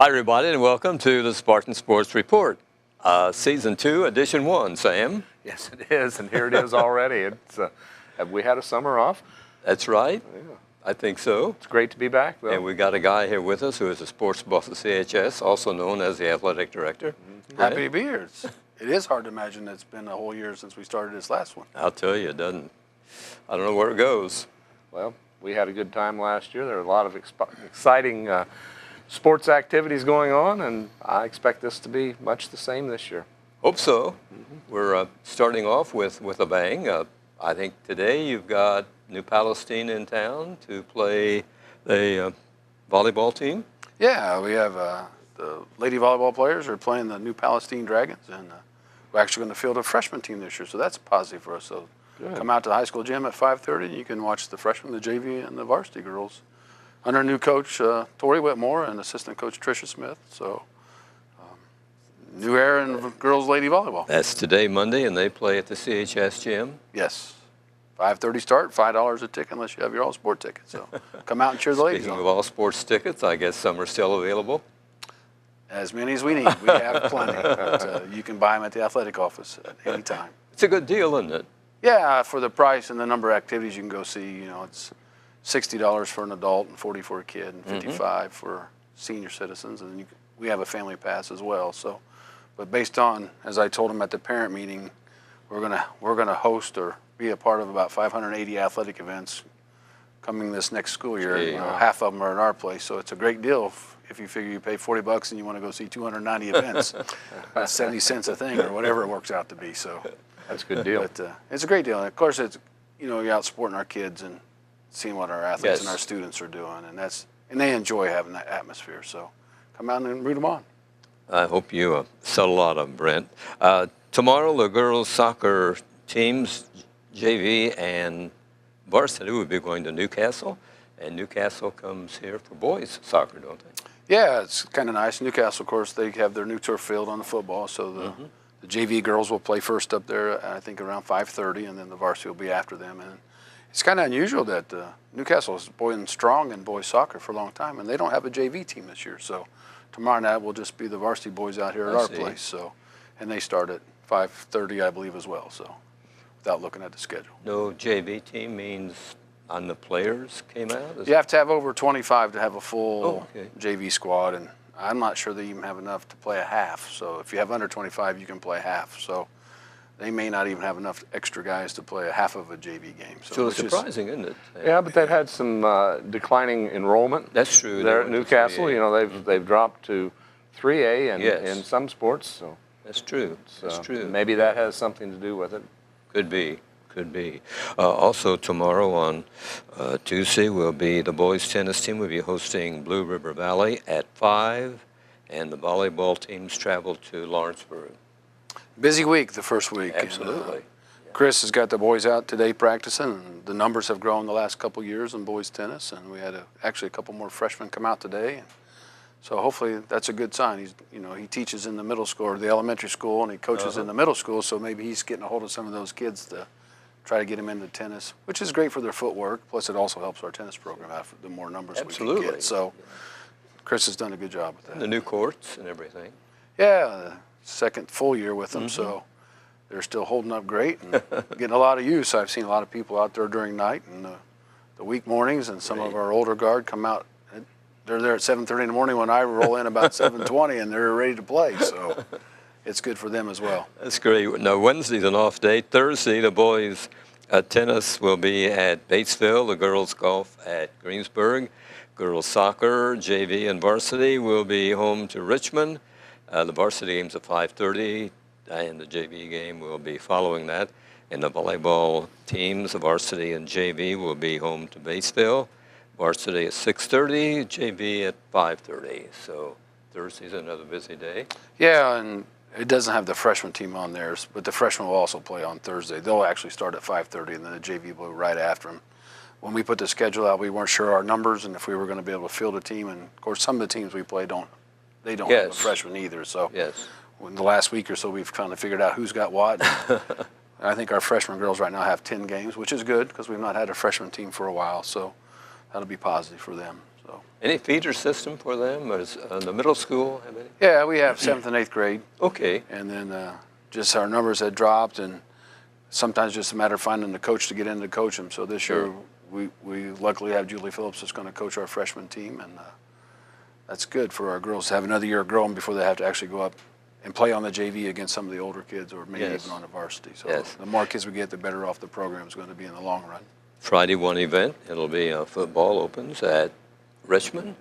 Hi, everybody, and welcome to the Spartan Sports Report, Season 2, Edition 1. Sam? Yes, it is, and here it is already. It's, have we had a summer off? That's right. Yeah. I think so. It's great to be back, though. And we got a guy here with us who is a sports boss at CHS, also known as the athletic director. Happy to be here. It is hard to imagine it's been a whole year since we started this last one. I'll tell you, it doesn't. I don't know where it goes. Well, we had a good time last year. There were a lot of exciting sports activities going on, and I expect this to be much the same this year. Hope so. We're starting off with a bang. I think today you've got New Palestine in town to play the volleyball team. Yeah, we have the lady volleyball players are playing the New Palestine Dragons, and we're actually going to field a freshman team this year, so that's positive for us. So come out to the high school gym at 5:30, and you can watch the freshmen, the JV, and the varsity girls under new coach Tori Whitmore and assistant coach Tricia Smith. So new era in girls lady volleyball. That's today, Monday, and they play at the CHS gym. Yes. 5:30 start, $5 a ticket unless you have your all-sport ticket. So come out and cheer the ladies Speaking on. of all sports tickets, I guess some are still available. As many as we need. We have plenty. But, you can buy them at the athletic office at any time. It's a good deal, isn't it? Yeah, for the price and the number of activities you can go see, you know, it's $60 for an adult and $40 for a kid and $55 for senior citizens. And we have a family pass as well. So, but based on, as I told them at the parent meeting, we're gonna host or be a part of about 580 athletic events coming this next school year. You know, half of them are at our place, so it's a great deal. If you figure you pay $40 and you want to go see 290 events, that's 70 cents a thing or whatever it works out to be. So that's a good deal. But it's a great deal. And of course, it's you're out supporting our kids and seeing what our athletes and our students are doing, and they enjoy having that atmosphere. So come out and root them on. I hope you sell a lot of them, Brent. Tomorrow, the girls' soccer teams, JV and varsity, will be going to Newcastle, and Newcastle comes here for boys' soccer, don't they? Yeah, it's kind of nice. Newcastle, of course, they have their new turf field on the football, so the JV girls will play first up there, I think around 5:30, and then the varsity will be after them. And it's kind of unusual that Newcastle has been strong in boys' soccer for a long time, and they don't have a JV team this year. So tomorrow night will just be the varsity boys out here at our place. So, and they start at 5:30, I believe, as well. So, without looking at the schedule. No JV team means on the players came out? You have to have over 25 to have a full JV squad, and I'm not sure they even have enough to play a half. So, if you have under 25, you can play half. So, they may not even have enough extra guys to play a half of a JV game. So it's surprising, isn't it? Yeah, but they've had some declining enrollment. That's true. There at Newcastle, you know, they've dropped to 3A in some sports. So that's true. That's true. Maybe that has something to do with it. Could be. Could be. Also tomorrow on Tuesday will be the boys tennis team will be hosting Blue River Valley at 5, and the volleyball teams travel to Lawrenceburg. Busy week, the first week. Absolutely. And, Chris has got the boys out today practicing, and the numbers have grown the last couple years in boys tennis, and we had actually a couple more freshmen come out today. And so hopefully that's a good sign. He teaches in the middle school or the elementary school, and he coaches in the middle school, so maybe he's getting a hold of some of those kids to try to get them into tennis, which is great for their footwork. Plus, it also helps our tennis program out for the more numbers we can get. So Chris has done a good job with that. The new courts and everything. Yeah, second full year with them, so they're still holding up great and getting a lot of use. I've seen a lot of people out there during night and the week mornings, and some of our older guard come out. They're there at 7:30 in the morning when I roll in about 7:20, and they're ready to play. So it's good for them as well. That's great. Now, Wednesday's an off day. Thursday, the boys' tennis will be at Batesville, the girls' golf at Greensburg. Girls' soccer, JV and varsity will be home to Richmond. The varsity game's at 5:30, and the JV game will be following that. And the volleyball teams, the varsity and JV, will be home to Batesville. Varsity at 6:30, JV at 5:30. So Thursday's another busy day. Yeah, and it doesn't have the freshman team on theirs, but the freshmen will also play on Thursday. They'll actually start at 5:30, and then the JV will be right after them. When we put the schedule out, we weren't sure our numbers and if we were going to be able to field a team. And of course, some of the teams we play don't have a freshman either. So in the last week or so, we've kind of figured out who's got what. I think our freshman girls right now have 10 games, which is good because we've not had a freshman team for a while. So that'll be positive for them. So So. Any feeder system for them? Or is the middle school have any? Yeah, we have 7th and 8th grade, Okay. and then just our numbers had dropped, and sometimes just a matter of finding the coach to get in to coach them. So this Sure. year, we luckily have Julie Phillips that's going to coach our freshman team, and that's good for our girls to have another year growing before they have to actually go up and play on the JV against some of the older kids, or maybe Yes. even on the varsity. So Yes. the more kids we get, the better off the program is going to be in the long run. Friday, one event. It'll be football opens at Richmond.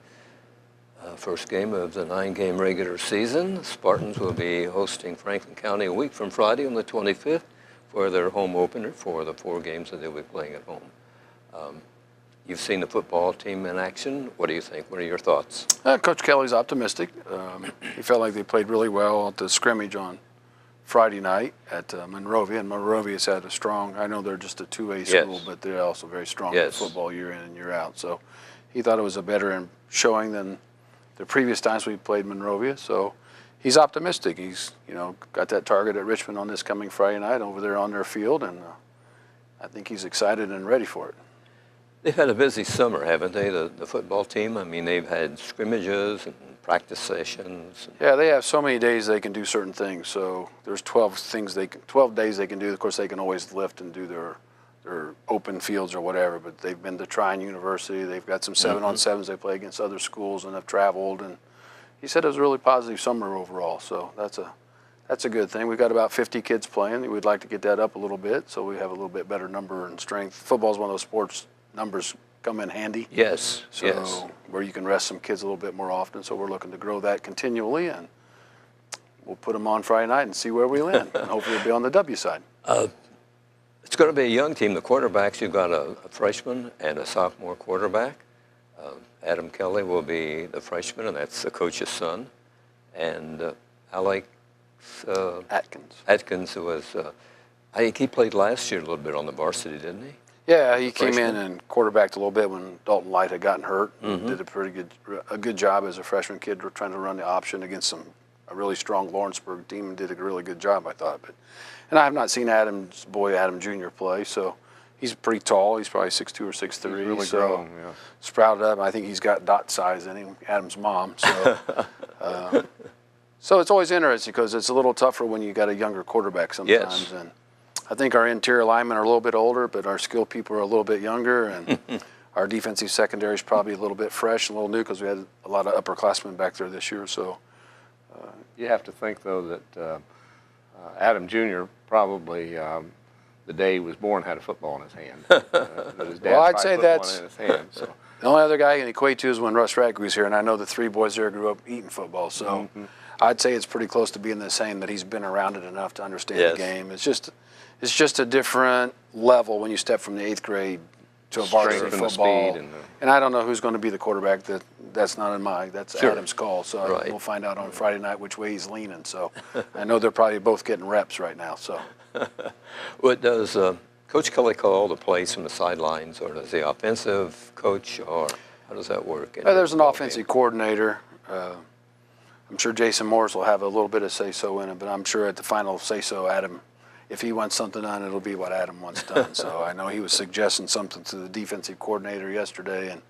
First game of the 9-game regular season. Spartans will be hosting Franklin County a week from Friday on the 25th for their home opener for the 4 games that they'll be playing at home. You've seen the football team in action. What do you think? What are your thoughts? Coach Kelly's optimistic. He felt like they played really well at the scrimmage on Friday night at Monrovia, and Monrovia's had a strong, I know they're just a 2A school, Yes. but they're also very strong Yes. in football year in and year out. So he thought it was a better showing than the previous times we played Monrovia. So he's optimistic. He's, got that target at Richmond on this coming Friday night over there on their field, and I think he's excited and ready for it. They've had a busy summer, haven't they, the football team? I mean, they've had scrimmages and practice sessions. Yeah, they have so many days they can do certain things. So there's 12 days they can do. Of course, they can always lift and do their open fields or whatever. But they've been to Trine University. They've got some 7-on-7s they play against other schools and have traveled. And he said it was a really positive summer overall. So that's a good thing. We've got about 50 kids playing. We'd like to get that up a little bit so we have a little bit better number and strength. Football is one of those sports numbers come in handy. Yes, So yes. where you can rest some kids a little bit more often. So we're looking to grow that continually, and we'll put them on Friday night and see where we land. And hopefully we'll be on the W side. It's going to be a young team. The quarterbacks, you've got a freshman and a sophomore quarterback. Adam Kelly will be the freshman, and that's the coach's son. And Alex Atkins, who was, I think he played last year a little bit on the varsity, didn't he? Yeah, he came in Freshman? and quarterbacked a little bit when Dalton Light had gotten hurt. Did a good job as a freshman kid trying to run the option against a really strong Lawrenceburg team, and did a really good job, I thought. And I have not seen Adam Jr. play, so he's pretty tall. He's probably 6'2" or 6'3". He's really so grown, yeah. Sprouted up. I think he's got dot size in him, Adam's mom. So, so it's always interesting because it's a little tougher when you got a younger quarterback sometimes. Yes. And I think our interior linemen are a little bit older, but our skill people are a little bit younger, and our defensive secondary is probably a little bit fresh and a little new because we had a lot of upperclassmen back there this year. So You have to think, though, that Adam Jr. probably the day he was born had a football in his hand. That his dad Well, I'd probably say put that's- one in his hand. So. the only other guy I can equate to is when Russ Radke was here, and I know the 3 boys there grew up eating football. So I'd say it's pretty close to being the same, that he's been around it enough to understand Yes. the game. It's just a different level when you step from the 8th grade to a varsity Strength and the football. speed And I don't know who's going to be the quarterback. That's not in that's Sure. Adam's call. So Right. we'll find out on Friday night which way he's leaning. So I know they're probably both getting reps right now. So What does Coach Kelly call the plays from the sidelines, or does the offensive coach, or how does that work? in there's an your ball offensive game? coordinator. I'm sure Jason Morris will have a little bit of say-so in it, but I'm sure at the final say-so, Adam, if he wants something done, it'll be what Adam wants done. So I know he was suggesting something to the defensive coordinator yesterday, and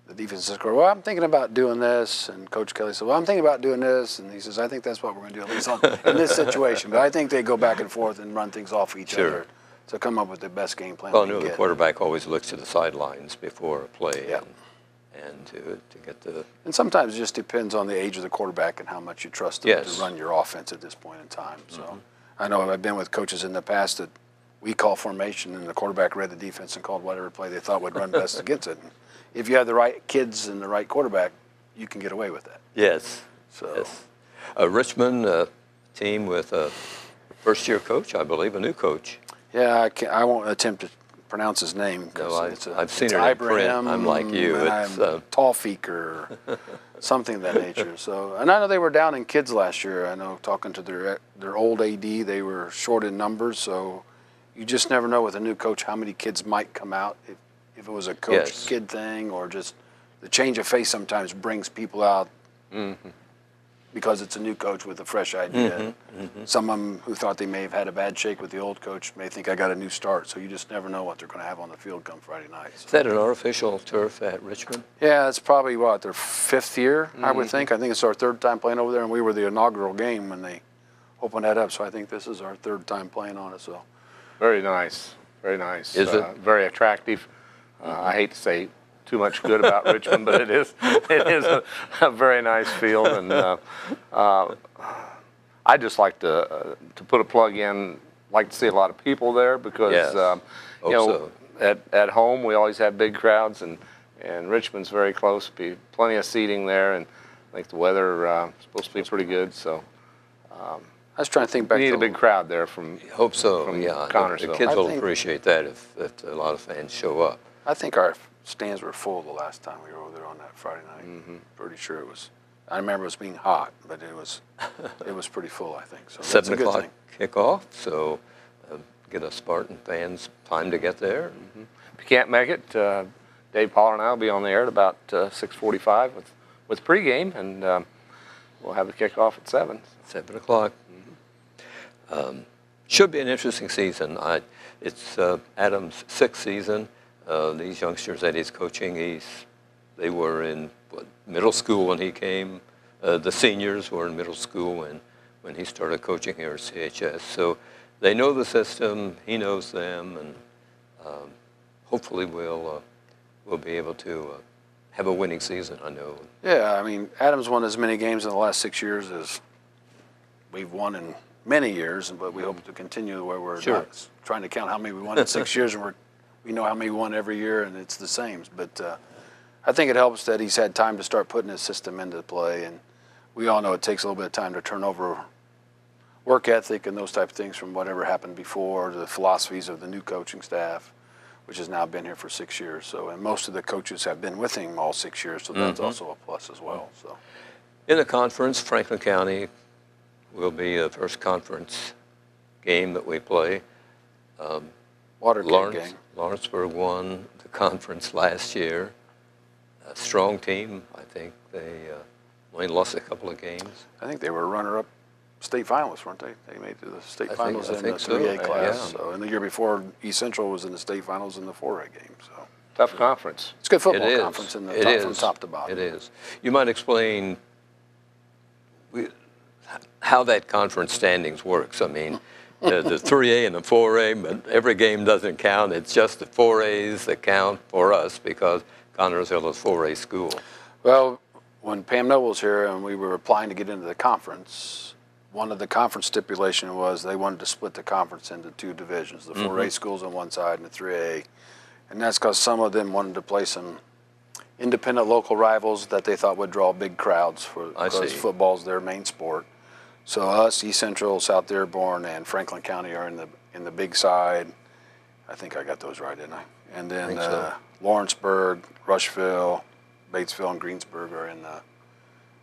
the defensive coordinator, well, I'm thinking about doing this, and Coach Kelly said, well, I'm thinking about doing this, and he says, I think that's what we're going to do, at least in this situation. But I think they go back and forth and run things off each Sure. other to come up with the best game plan Well, I we know can the get. quarterback always looks to the sidelines before a play, Yep. and to get the And sometimes it just depends on the age of the quarterback and how much you trust them Yes. to run your offense at this point in time. So I know I've been with coaches in the past that we call formation, and the quarterback read the defense and called whatever play they thought would run best against it. And if you have the right kids and the right quarterback, you can get away with that. yes. So Yes. Richmond team with a first-year coach, I believe, a new coach. yeah, I won't attempt to pronounce his name No, because I've seen it in print. Ibrahim, I'm like you. It's Tawfiq or something of that nature. So, and I know they were down in kids last year. I know talking to their old AD, they were short in numbers. So you just never know with a new coach how many kids might come out if it was a coach kid thing, or just the change of face sometimes brings people out because it's a new coach with a fresh idea. Some of them who thought they may have had a bad shake with the old coach may think I got a new start. So you just never know what they're going to have on the field come Friday night. Is that an artificial turf at Richmond? Yeah, it's probably their 5th year, I would think. I think it's our 3rd time playing over there, and we were the inaugural game when they opened that up. So I think this is our 3rd time playing on it. So Very nice. Very nice. Is it? Very attractive. I hate to say too much good about Richmond, but it is a very nice field, and I just like to put a plug in. Like to see a lot of people there because Yes. you know at home we always have big crowds, and Richmond's very close. Be plenty of seating there, and I think the weather is supposed to be pretty good. So I was trying to think back we need to a big crowd there from. Hope so, From yeah. Connorsville. The kids I will think- appreciate that if a lot of fans show up. I think our stands were full the last time we were over there on that Friday night. Pretty sure it was. I remember it was being hot, but it was pretty full, I think. So that's 7 a good o'clock thing. kickoff, so get us Spartan fans time to get there. If you can't make it, Dave Pollard and I will be on the air at about 6:45 with pregame, and we'll have the kickoff at 7. 7 o'clock. Should be an interesting season. It's Adam's 6th season. These youngsters that he's coaching, they were in middle school when he came. The seniors were in middle school when he started coaching here at CHS. So they know the system. He knows them, and hopefully we'll be able to have a winning season. I know. Yeah, I mean, Adams won as many games in the last 6 years as we've won in many years, but we hope to continue where we're Sure. not trying to count how many we won in 6 years, and we know how many we won every year, and it's the same. But I think it helps that he's had time to start putting his system into play, and we all know it takes a little bit of time to turn over work ethic and those type of things from whatever happened before, the philosophies of the new coaching staff, which has now been here for 6 years. So, and most of the coaches have been with him all 6 years, so that's also a plus as well. So, In the conference, Franklin County will be the first conference game that we play. Watergate game. Lawrenceburg won the conference last year. A strong team, I think. They only lost a couple of games. I think they were runner-up state finalists, weren't they? They made it to the state I finals think in the so, 3A class. yeah. So, and the year before, East Central was in the state finals in the 4A game. So, Tough conference. it's a good football It is. conference in the It top, from is. top to bottom. It is. You might explain how that conference standings works. I mean, the 3A and the 4A, but every game doesn't count. It's just the 4As that count for us because Connorsville is a 4A school. Well, when Pam Noble was here and we were applying to get into the conference, one of the conference stipulation was they wanted to split the conference into 2 divisions, the 4A schools on one side and the 3A. And that's because some of them wanted to play some independent local rivals that they thought would draw big crowds I because see. football's their main sport. So us, East Central, South Dearborn, and Franklin County are in the big side. I think I got those right, didn't I? And then think so. Lawrenceburg, Rushville, Batesville, and Greensburg are in the.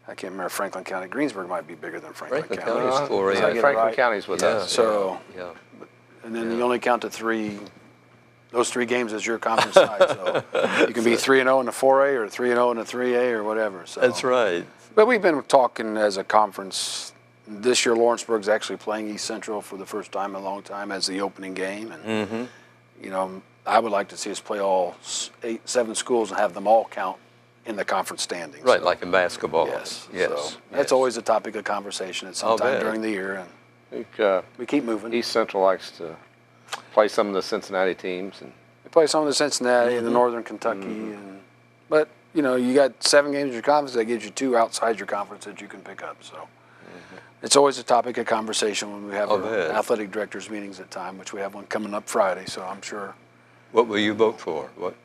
I can't remember Franklin County. Greensburg might be bigger than Franklin Franklin County. County is 4A. Did I get it Franklin right? County's with Yeah. us. So, Yeah. and then you only count to 3. Those 3 games as your conference side. So you can be 3-0 in the 4A or 3-0 in the 3A or whatever. So That's right. But we've been talking as a conference. This year, Lawrenceburg's actually playing East Central for the first time in a long time as the opening game, and you know, I would like to see us play all 7 schools and have them all count in the conference standings. Right, So, like in basketball. yes, Yes. So yes. that's always a topic of conversation at some I'll time bet. during the year, and I think we keep moving. East Central likes to play some of the Cincinnati teams, and We play some of the Cincinnati and the Northern Kentucky, but you know, you got 7 games in your conference. That gives you 2 outside your conference that you can pick up. So. It's always a topic of conversation when we have I'll our bet. athletic directors meetings at time, which we have one coming up Friday, so I'm sure. What will you vote for? What?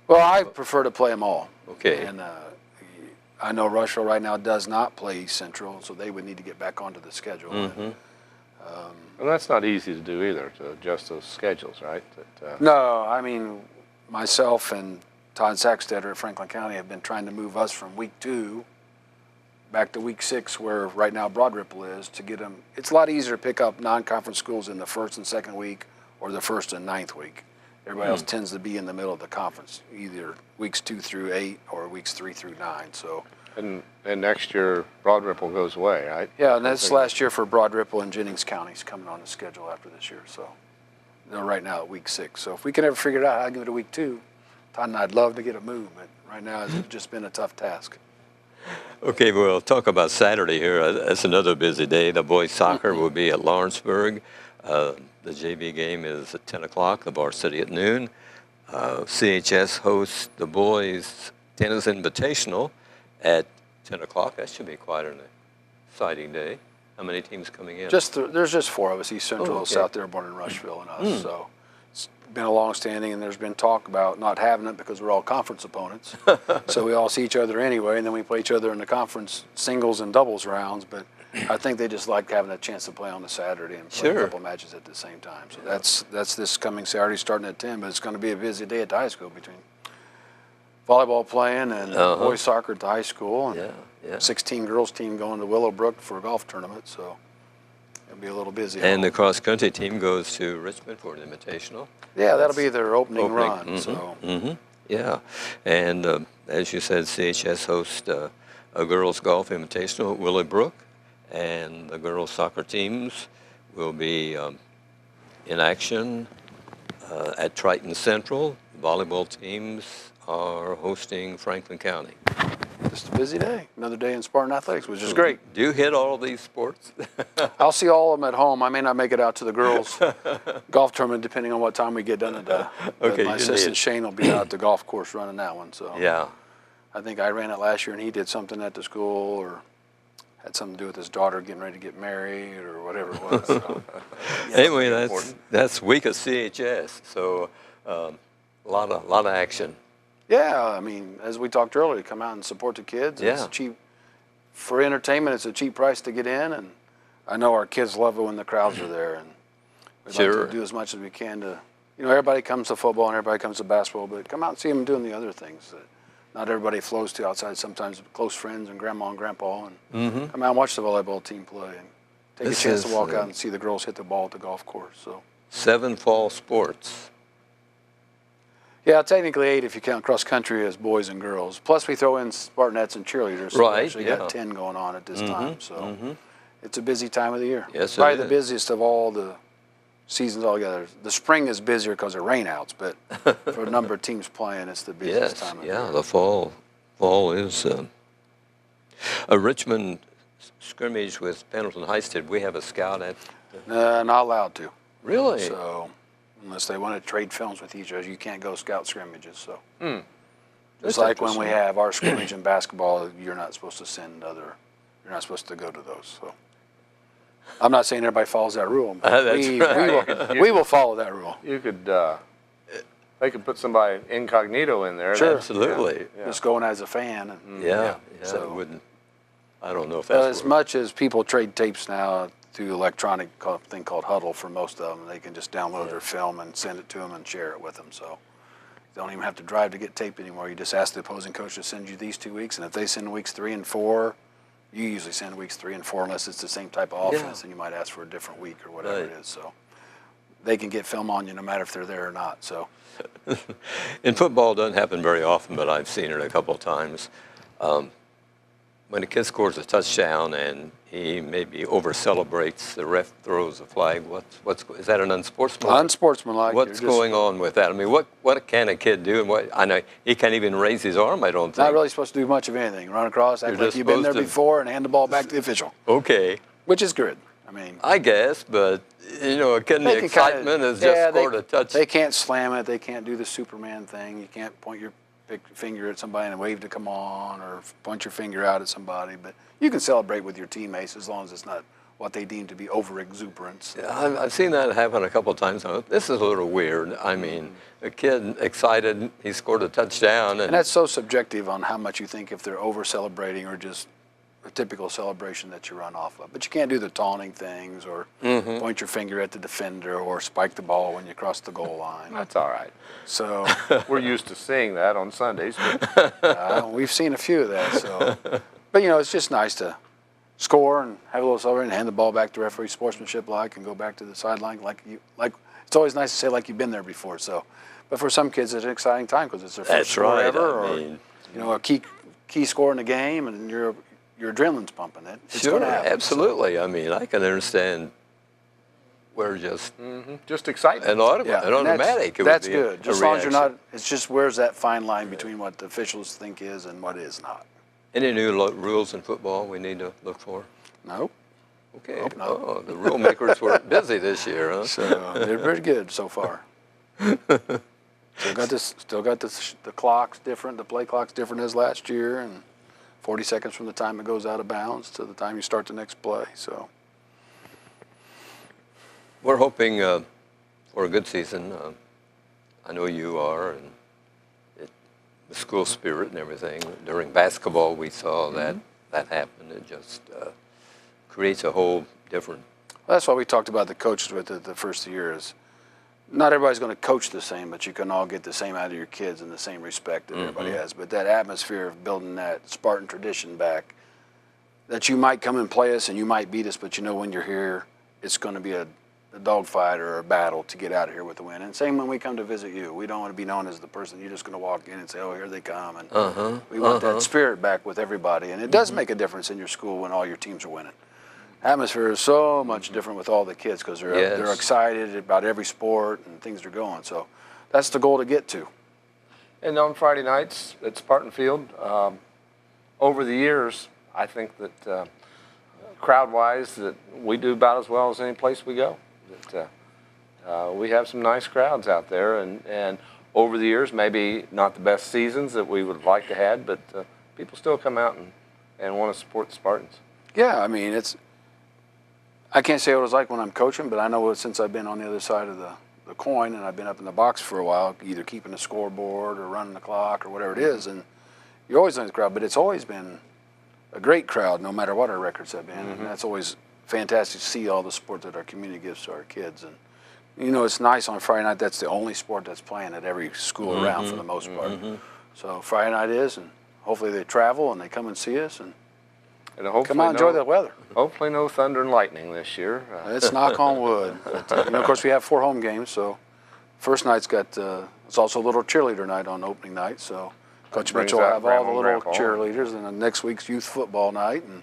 Well, I prefer to play them all. Okay. And I know Rushville right now does not play East Central, so they would need to get back onto the schedule. and that's not easy to do either, to adjust those schedules, right? No, I mean, myself and Todd Sackstetter at Franklin County have been trying to move us from week 2 back to week 6, where right now Broad Ripple is, to get them. It's a lot easier to pick up non-conference schools in the 1st and 2nd week or the 1st and 9th week. Everybody else tends to be in the middle of the conference, either weeks 2 through 8 or weeks 3 through 9. So And next year, Broad Ripple goes away, right? Yeah, and that's last year for Broad Ripple and Jennings counties coming on the schedule after this year. So they're right now at week 6. So if we can ever figure it out, I'll give it a week 2. Todd and I'd love to get it moved, but right now it's just been a tough task. Okay, we'll talk about Saturday here. That's another busy day. The boys soccer will be at Lawrenceburg. The JV game is at 10 o'clock, the varsity at noon. CHS hosts the boys tennis invitational at 10 o'clock. That should be quite an exciting day. How many teams coming in? There's just 4 of us, East Central, Oh, okay. South Dearborn, and Rushville, and us. So it's been a long standing, and there's been talk about not having it because we're all conference opponents. So we all see each other anyway, and then we play each other in the conference singles and doubles rounds. But I think they just like having a chance to play on the Saturday and play a couple matches at the same time. So that's this coming Saturday starting at 10, but it's going to be a busy day at the high school between volleyball playing and boys soccer at the high school, and 16 girls team going to Willowbrook for a golf tournament, so it'll be a little busy. And the cross-country team goes to Richmond for an invitational. Yeah, that'll be their opening run. So. Yeah, and as you said, CHS hosts a girls golf invitational at Willowbrook, and the girls soccer teams will be in action at Triton Central. The volleyball teams are hosting Franklin County. Just a busy day. Another day in Spartan athletics, which is great. Do you hit all of these sports? I'll see all of them at home. I may not make it out to the girls' golf tournament depending on what time we get done at that. Okay, my assistant Shane will be out at the golf course running that one. So Yeah. I think I ran it last year, and he did something at the school or had something to do with his daughter getting ready to get married or whatever it was. So, Anyway, that's week of CHS, so a lot of action. Yeah, I mean, as we talked earlier, come out and support the kids. Yeah. It's cheap for entertainment. It's a cheap price to get in, and I know our kids love it when the crowds are there, and we'd like to do as much as we can to, everybody comes to football and everybody comes to basketball, but come out and see them doing the other things that not everybody flows to outside. Sometimes close friends and grandma and grandpa, and come out and watch the volleyball team play and take a chance to walk out and see the girls hit the ball at the golf course. So 7 fall sports. yeah, technically 8 if you count cross country as boys and girls. Plus we throw in Spartanettes and cheerleaders. So Right, we actually got 10 going on at this time. So it's a busy time of the year. Yes, probably it the is. busiest of all the seasons altogether. The spring is busier because of rainouts, but for a number of teams playing, it's the busiest Yes, time of year. the fall is a Richmond scrimmage with Pendleton Heights. Did we have a scout at? Not allowed to. Really? So unless they want to trade films with each other, you can't go scout scrimmages. So That's just like when we interesting. have our scrimmage in basketball, you're not supposed to you're not supposed to go to those. So I'm not saying everybody follows that rule, but That's right. we will follow that rule. You could, they could put somebody incognito in there. Sure. Absolutely. Yeah. Just going as a fan. And, Yeah. So- it wouldn't. I don't know if that's as much as people trade tapes now through electronic thing called Huddle for most of them, they can just download their film and send it to them and share it with them. So you don't even have to drive to get tape anymore. You just ask the opposing coach to send you these 2 weeks, and if they send weeks 3 and 4, you usually send weeks 3 and 4 unless it's the same type of offense, and you might ask for a different week or whatever it is. So they can get film on you no matter if they're there or not. So In football, it doesn't happen very often, but I've seen it a couple of times. When a kid scores a touchdown and he maybe over-celebrates, the ref throws a flag. Is that an unsportsmanlike? unsportsmanlike. What's going on with that? I mean, what can a kid do? And I know he can't even raise his arm, I don't think. Not really supposed to do much of anything. Run across, act You're like just you've been there supposed to- before, and hand the ball back to the official, Okay, which is good. I mean, I guess, but, a kid in the they can kinda- excitement has yeah, just scored a touchdown. They can't slam it. They can't do the Superman thing. You can't point your finger at somebody and wave to come on, or point your finger out at somebody. But you can celebrate with your teammates as long as it's not what they deem to be over-exuberance. I've seen that happen a couple of times. This is a little weird. I mean, a kid excited, he scored a touchdown. And that's so subjective on how much you think if they're over-celebrating or just a typical celebration that you run off of. But you can't do the taunting things or point your finger at the defender or spike the ball when you cross the goal line. That's all right. So We're used to seeing that on Sundays. But we've seen a few of that. So, but it's just nice to score and have a little celebration and hand the ball back to referee, sportsmanship like, and go back to the sideline like it's always nice to say like you've been there before. So, but for some kids it's an exciting time because it's their first That's score right. ever, I or mean, a key key score in the game, and your adrenaline's pumping. It's Sure, going to happen. absolutely. I mean, I can understand where just Just excitement. an Yeah, and automatic. That's it would be good. a Just as long as you're reaction. not. It's just where's that fine line between what the officials think is and what is not. Any new rules in football we need to look for? Nope. Okay. Nope, no. Oh, the rule makers were busy this year, huh? So they're pretty good so far. Still got the clocks different. The play clock's different as last year, and 40 seconds from the time it goes out of bounds to the time you start the next play. So We're hoping for a good season. I know you are, and the school spirit and everything. During basketball, we saw that happen. It just creates a whole different. that's why we talked about the coaches with the first year is not everybody's going to coach the same, but you can all get the same out of your kids and the same respect that everybody has. But that atmosphere of building that Spartan tradition back, that you might come and play us and you might beat us, but you know when you're here, it's going to be a dogfight or a battle to get out of here with a win. And same when we come to visit you. We don't want to be known as the person you're just going to walk in and say, oh, here they come. And we want that spirit back with everybody. And it does make a difference in your school when all your teams are winning. Atmosphere is so much different with all the kids because they're excited about every sport and things are going. So that's the goal to get to. And on Friday nights at Spartan Field, over the years, I think that crowd-wise, that we do about as well as any place we go. That we have some nice crowds out there, and over the years, maybe not the best seasons that we would have liked to have, but people still come out and want to support the Spartans. Yeah, I mean, I can't say what it was like when I'm coaching, but I know since I've been on the other side of the coin and I've been up in the box for a while, either keeping the scoreboard or running the clock or whatever it is, and you're always in the crowd, but it's always been a great crowd no matter what our records have been, and that's always fantastic to see all the support that our community gives to our kids. And you know, it's nice on Friday night, that's the only sport that's playing at every school around for the most part. So Friday night is, and hopefully they travel and they come and see us and come out and enjoy the weather. Hopefully no thunder and lightning this year. Let's knock on wood. But, you know, of course, we have 4 home games, so first night's got, it's also a little cheerleader night on opening night, so Coach Mitchell will have all the little cheerleaders, and then next week's youth football night, and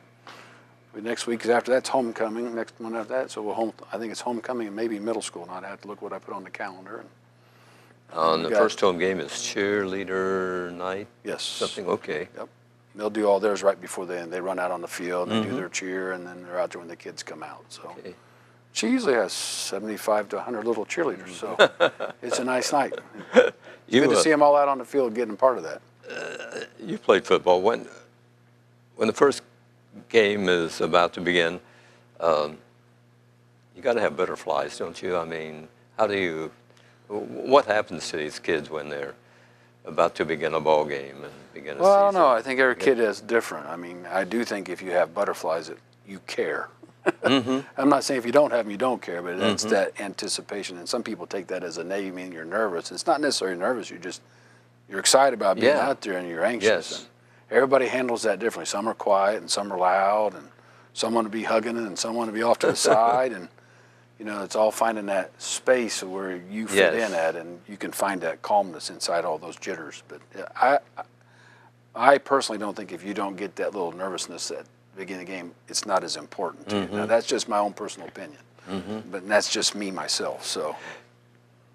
next week is after that's homecoming, next one after that, so I think it's homecoming and maybe middle school, and I'd have to look what I put on the calendar. The first home game is cheerleader night? Yes. Something, okay. Yep. They'll do all theirs right before they run out on the field and do their cheer, and then they're out there when the kids come out. So she usually has 75 to 100 little cheerleaders, so it's a nice night. It's good to see them all out on the field getting part of that. You played football. When the first game is about to begin, you got to have butterflies, don't you? I mean, what happens to these kids when they're about to begin a ball game and begin a season? Well, I don't know. I think every kid is different. I mean, I do think if you have butterflies, you care. I'm not saying if you don't have them, you don't care, but it's that anticipation. And some people take that as a negative, meaning you're nervous. It's not necessarily nervous. You're excited about being out there and you're anxious. Yes. And everybody handles that differently. Some are quiet and some are loud, and some want to be hugging and some want to be off to the side. And, you know, it's all finding that space where you fit in at, and you can find that calmness inside all those jitters. But I personally don't think if you don't get that little nervousness at the beginning of the game, it's not as important to you. Now, that's just my own personal opinion. But that's just me, myself. So.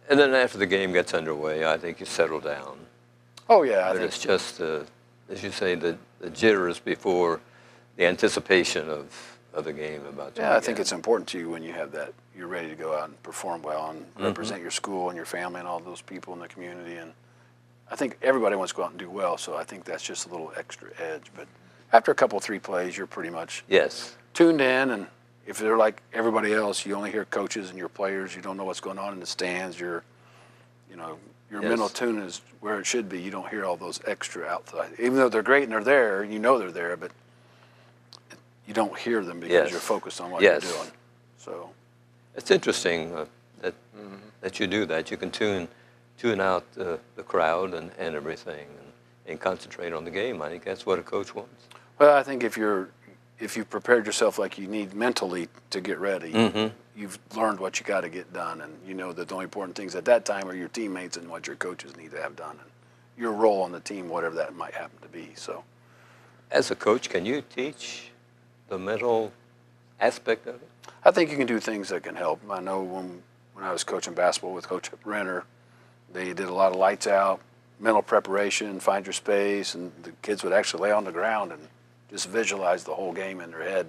And then after the game gets underway, I think you settle down. Oh, yeah. I But think it's just, as you say, the jitters before the anticipation of the game about to begin. I think it's important to you when you have that. You're ready to go out and perform well and represent your school and your family and all those people in the community. And I think everybody wants to go out and do well, so I think that's just a little extra edge. But after a couple, 3 plays, you're pretty much tuned in. And if they're like everybody else, you only hear coaches and your players. You don't know what's going on in the stands. Your mental tune is where it should be. You don't hear all those extra outside. Even though they're great and they're there, you know they're there, but you don't hear them because you're focused on what you're doing. So it's interesting that you do that. You can tune out the crowd and everything and concentrate on the game. I think that's what a coach wants. Well, I think if you've prepared yourself like you need mentally to get ready, you've learned what you got to get done, and you know that the only important things at that time are your teammates and what your coaches need to have done, and your role on the team, whatever that might happen to be. So As a coach, can you teach the mental aspect of it? I think you can do things that can help. I know when I was coaching basketball with Coach Renner, they did a lot of lights out, mental preparation, find your space, and the kids would actually lay on the ground and just visualize the whole game in their head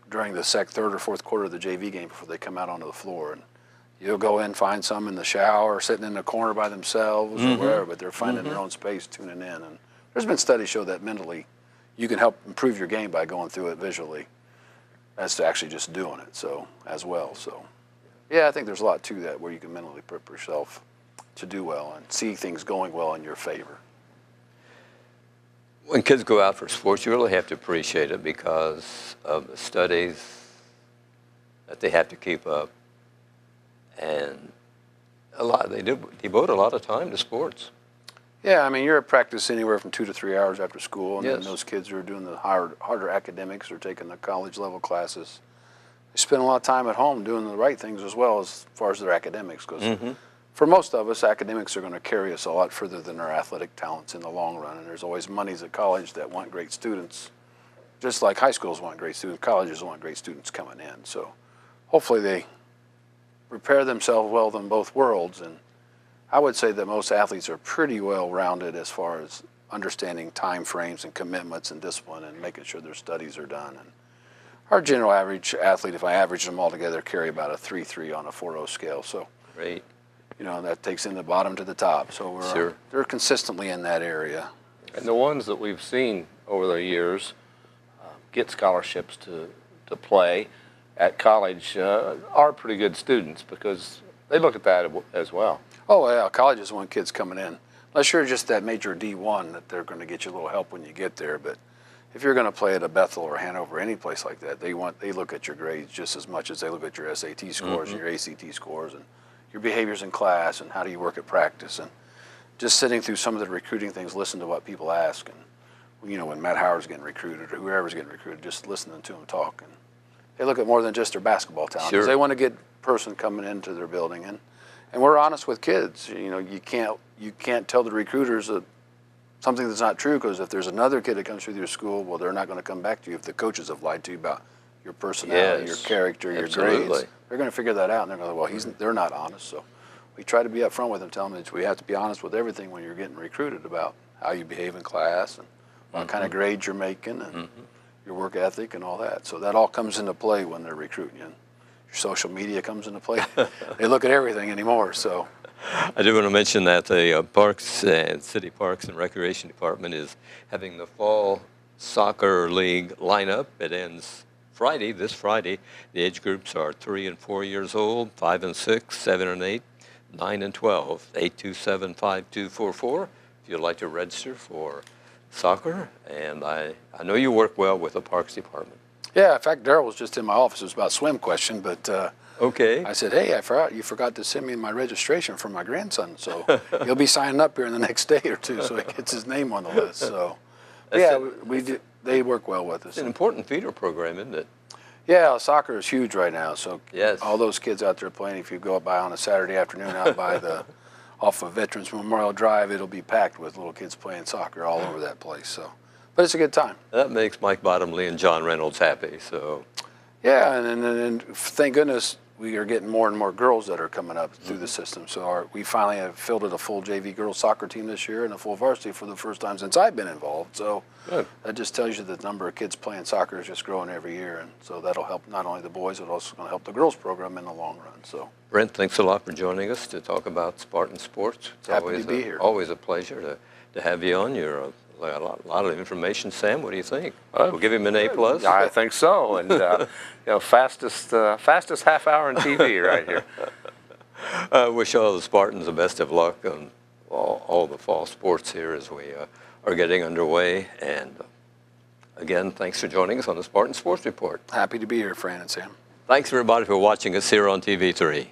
during the third or fourth quarter of the JV game before they come out onto the floor. And you'll go in, find some in the shower, sitting in the corner by themselves or wherever, but they're finding their own space, tuning in. And there's been studies show that mentally you can help improve your game by going through it visually as to actually just doing it as well. So, yeah, I think there's a lot to that where you can mentally prep yourself to do well and see things going well in your favor. When kids go out for sports, you really have to appreciate it because of the studies that they have to keep up. And they devote a lot of time to sports. Yeah, I mean, you're at practice anywhere from 2 to 3 hours after school, and Yes. then those kids who are doing the harder academics or taking the college-level classes, they spend a lot of time at home doing the right things as well as far as their academics. Because for most of us, academics are going to carry us a lot further than our athletic talents in the long run, and there's always monies at college that want great students, just like high schools want great students, colleges want great students coming in. So hopefully they prepare themselves well in both worlds, and I would say that most athletes are pretty well rounded as far as understanding time frames and commitments and discipline and making sure their studies are done. And our general average athlete, if I average them all together, carry about a 3.3 on a 4.0 scale. So, Great. you know, that takes in the bottom to the top. So they're consistently in that area. And the ones that we've seen over the years get scholarships to play at college are pretty good students because they look at that as well. Oh, yeah, colleges want kids coming in. Unless you're just that major D1 that they're going to get you a little help when you get there. But if you're going to play at a Bethel or Hanover, any place like that, they look at your grades just as much as they look at your SAT scores and your ACT scores and your behaviors in class and how do you work at practice. And just sitting through some of the recruiting things, listen to what people ask. And, you know, when Matt Howard's getting recruited or whoever's getting recruited, just listening to them talk. And they look at more than just their basketball talent. Sure. They want to get a person coming into their building. And we're honest with kids. You know, you can't tell the recruiters that something that's not true, because if there's another kid that comes through your school, well, they're not going to come back to you if the coaches have lied to you about your personality, your character, your grades. They're going to figure that out, and they're going to well, they're not honest. So we try to be upfront with them, tell them that we have to be honest with everything when you're getting recruited about how you behave in class and what kind of grades you're making and your work ethic and all that. So that all comes into play when they're recruiting you. Your social media comes into play. They look at everything anymore. So I do want to mention that the Parks and City Parks and Recreation Department is having the fall soccer league lineup. It ends this Friday. The age groups are 3 and 4 years old, 5 and 6, 7 and 8, 9 and 12. 827-5244 if you'd like to register for soccer. And I know you work well with the Parks Department. yeah, in fact, Daryl was just in my office. It was about a swim question, but Okay. I said, hey, you forgot to send me my registration for my grandson. So he'll be signing up here in the next day or two so he gets his name on the list. So, they work well with us. It's an important feeder program, isn't it? Yeah, soccer is huge right now. So Yes. all those kids out there playing, if you go by on a Saturday afternoon out by off of Veterans Memorial Drive, it'll be packed with little kids playing soccer all over that place. So, but it's a good time. That makes Mike Bottomley and John Reynolds happy. So, Yeah, and thank goodness we are getting more and more girls that are coming up through the system. So we finally have fielded a full JV girls soccer team this year and a full varsity for the first time since I've been involved. So good. That just tells you that the number of kids playing soccer is just growing every year. And so that'll help not only the boys, but also going to help the girls program in the long run. So Brent, thanks a lot for joining us to talk about Spartan sports. It's Happy to be here. Always a pleasure to have you on. You're a lot of information. Sam, what do you think? We'll give him an A+. I think so, and fastest half hour in TV right here. Wish all the Spartans the best of luck on all the fall sports here as we are getting underway. And again, thanks for joining us on the Spartan Sports Report. happy to be here, Fran and Sam. Thanks everybody for watching us here on TV3.